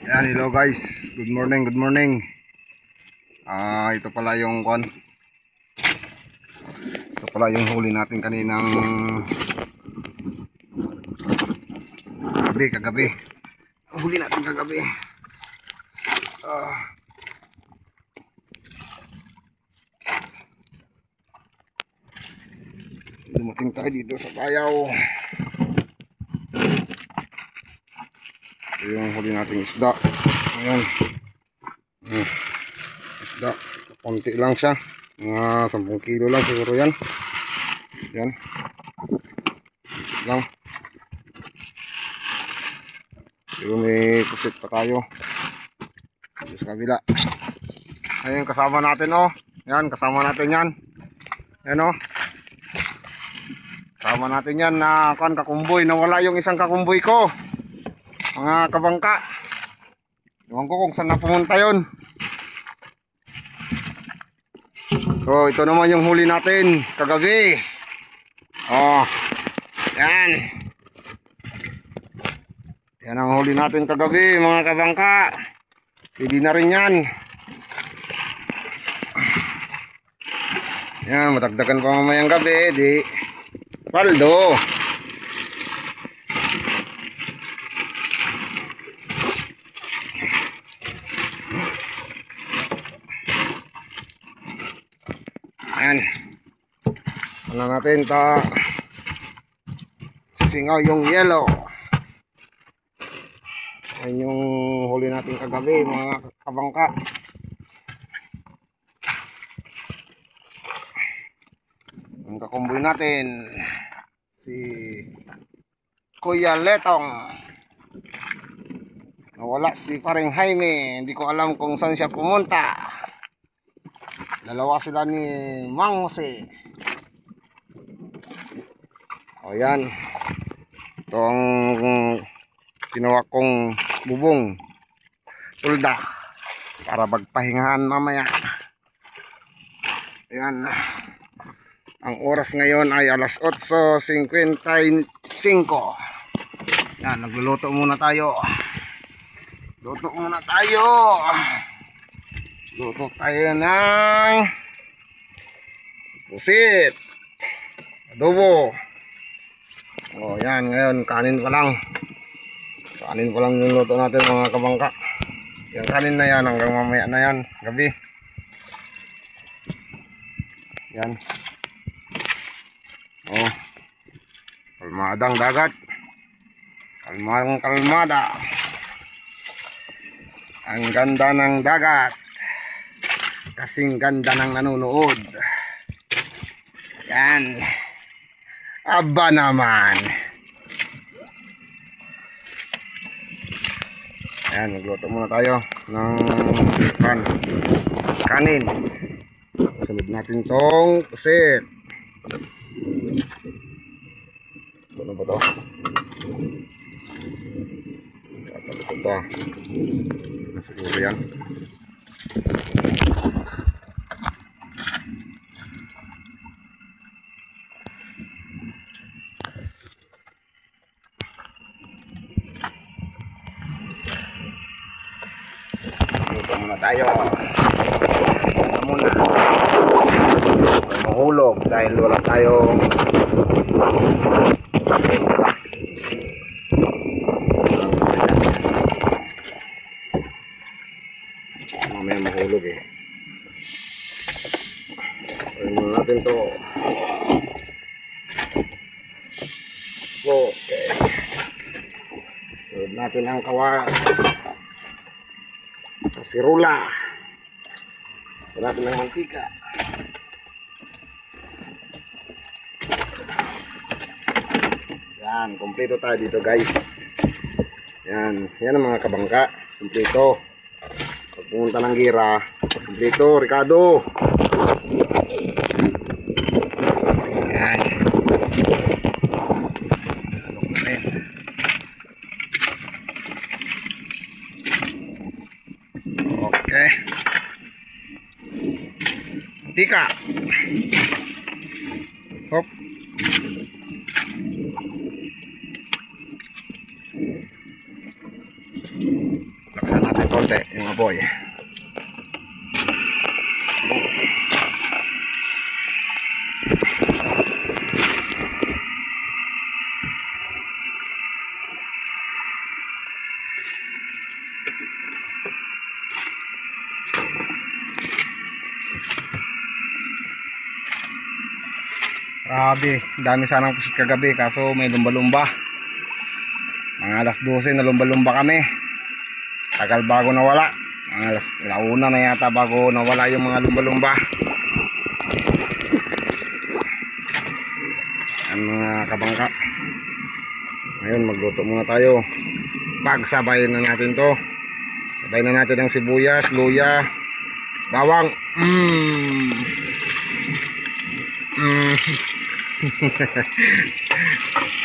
Ayan, hello guys. Good morning, good morning. Ito pala yung Ito pala yung huli natin kaninang kagabi. Huli natin kagabi. Dumating tayo dito sa bayaw. Ito yung huli nating isda. Ayan. Isda. Konti lang siya. Mga 10 kilo lang siguro yan. Yan. Lang. Pero may kusit pa tayo. Dito sa kabila. Ayun, kasama natin oh. Yan, kasama natin yan. Yan oh. Kasama natin yan na kakumboy. Nawala yung isang kakumboy ko. Mga kabangka. Ewan ko kung saan na pumunta yun. So ito naman yung huli natin kagabi. Oh, yan. Yan ang huli natin kagabi mga kabangka. Pwede na rin yan. Yan, matagdagan pa mamayang gabi. Di paldo. Ayan. Ano natin singaw yung yellow. Ayan yung huli natin kagabi mga kabangka. Ang kakumboy natin si Kuya Letong. Nawala si paring Jaime. Hindi ko alam kung saan siya pumunta. Dalawa sila ni Mang Jose. O yan. Ito ang ginawa kong bubong tulda para magpahingahan mamaya. Ayan. Ang oras ngayon ay alas 8:55. Yan, nagluluto muna tayo. Luto muna tayo. Luto tayo ng pusit, adobo. O yan, ngayon kanin pa lang. Kanin pa lang yung luto natin mga kabangka. Yung kanin na yan hanggang mamaya na yan, gabi. Yan. O, kalmadang dagat. Kalmadang kalmada. Ang ganda ng dagat. Kasing ganda ng nanonood. Yan. Aba naman. Yan, magluto muna tayo ng kanin. Sunod natin tong pusit. Ano ba ito? Ito ito. Nasiguro yan. Luto muna tayo. Luto muna. Mahulog dahil wala tayong mamaya mahulog eh. Pwede muna natin to. Okay. Sunod natin ang kawas. Sirula. Sunod natin ang mantika. Yan, kompleto tayo dito guys. Yan, yan ang mga kabangka. Kompleto. Pag pumunta ng gira, kompleto, Ricardo. Yan. Okay. Tika. Hop. Laksan konti yung apoy. Grabe, dami sanang pusit kagabi kaso may lumba-lumba. Mga alas 12 na lumba-lumba kami. Tagal bago nawala. Mga alas 1 na yata bago nawala yung mga lumba-lumba. Ang mga kabangka. Ngayon magluto muna tayo. Pagsabayin na natin to. Sabayin na natin ang sibuyas, luya, bawang.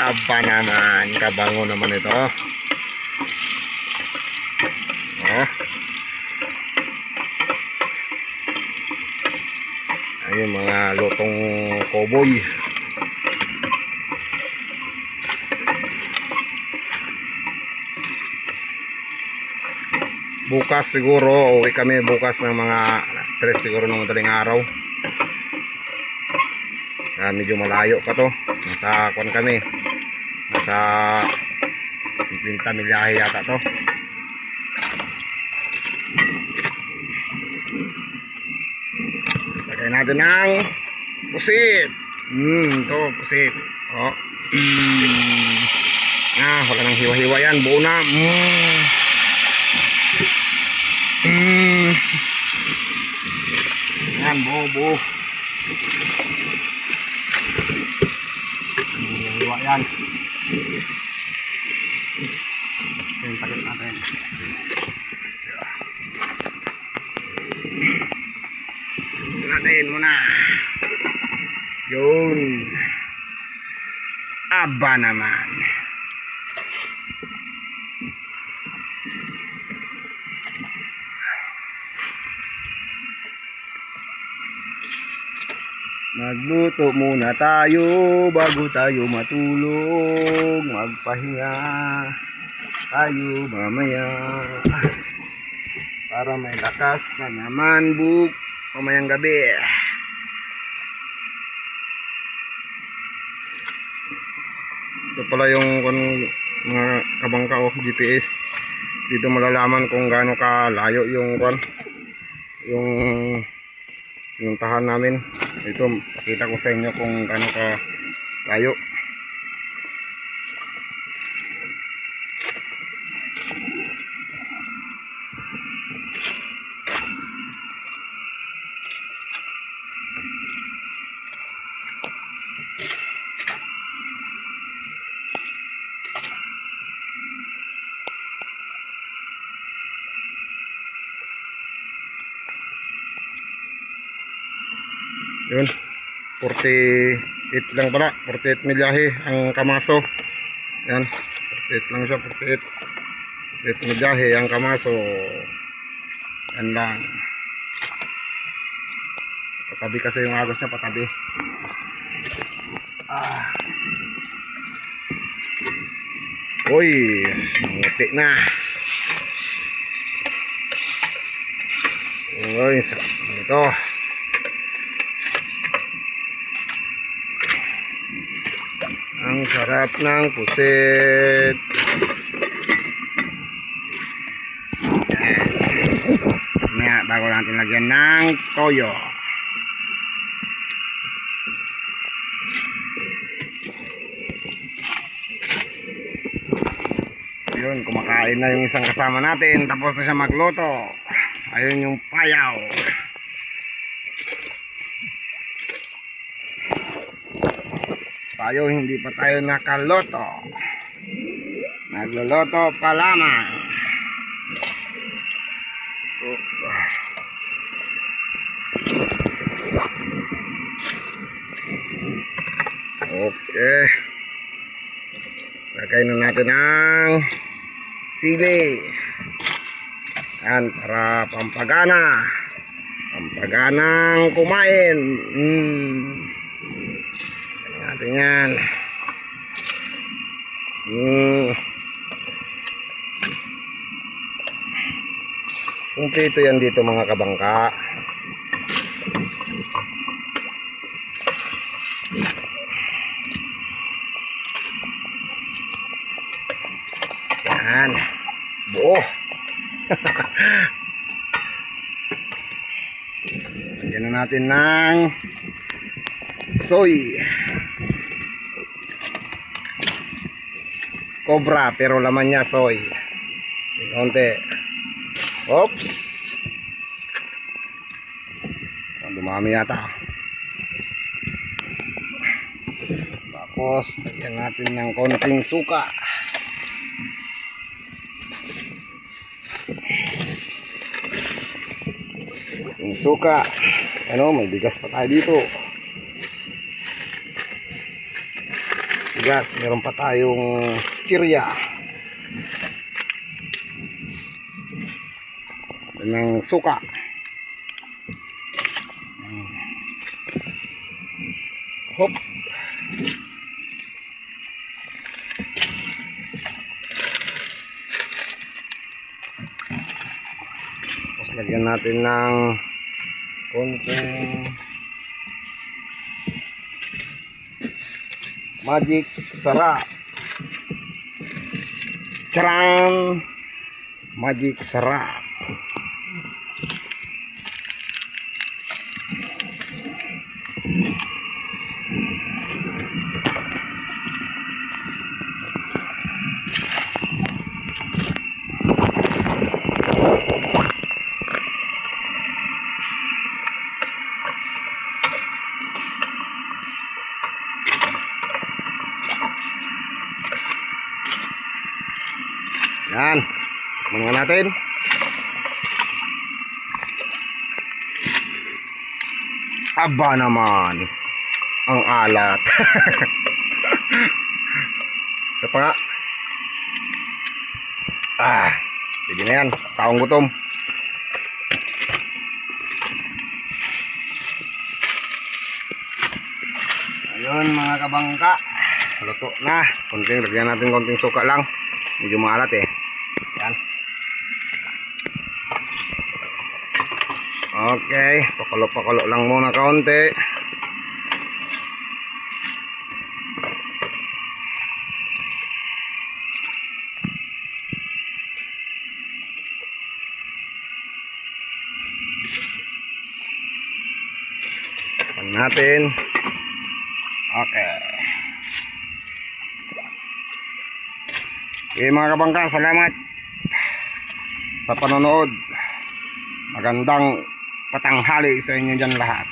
Aba naman, kabango naman ito. Oh. Ayun mga lutong cowboy. Bukas siguro, uwi kami bukas ng mga alas 3 siguro ng madaling araw. Medyo malayo pa to. Nasa kuan kami. Nasa 50 milyahe yata to. Lagay natin ng pusit. Ito pusit. Oh. Wala nang hiwa-hiwa yan. Buo na. Yan, buo. Hiwa yan. Yung takip natin. Natin muna. Yun. Aba naman. Magluto muna tayo bago tayo matulog. Magpahinga tayo mamaya para may lakas na naman mamayang gabi. Ito pala yung mga kabangka o GPS. Dito malalaman kung gaano kalayo yung yung tahan namin. Ito pakita ko sa inyo kung gaano ka layo. Yun, 48 lang pala, 48 milyahe ang kamaso. Yan, 48 lang siya, 48 milyahe ang kamaso. Yan lang. Patabi kasi yung agos niya, patabi. Uy, nanguti na. Uy, sarap ito. Ang sarap ng pusit. Mamaya bago natin lagyan ng toyo. Ayun, kumakain na yung isang kasama natin. Tapos na siya magluto. Ayun yung payaw. Tayo hindi pa tayo nakaloto. Nagloloto pa lamang. Okay. Lagay na natin ang sili. Yan, para pampagana. Pampaganang kumain. Natin yan. Kumpleto yan dito mga kabangka. Yan. Buo. Lagyan na natin ng soy. Cobra pero laman niya soy. Konti. Oops. Dumami yata. Tapos lagyan natin ng konting suka. Yung suka. Ano, may bigas pa tayo dito. Bigas, meron pa tayong kirya. Ng suka. Hop. Tapos lagyan natin ng konting magic sarap. Charan! Magic sarap. Yan, tikman nga natin. Aba naman, ang alat. Isa pa nga. Pwede na yan, basta akong gutom. Ayun mga kabangka, luto na. Lagyan natin konting suka lang. Medyo maalat eh. Yan. Okay, pakulo-pakulo lang muna kaunti. Pan natin. Okay. Okay mga kabangka, salamat sa panonood. Magandang patanghali sa inyo dyan lahat.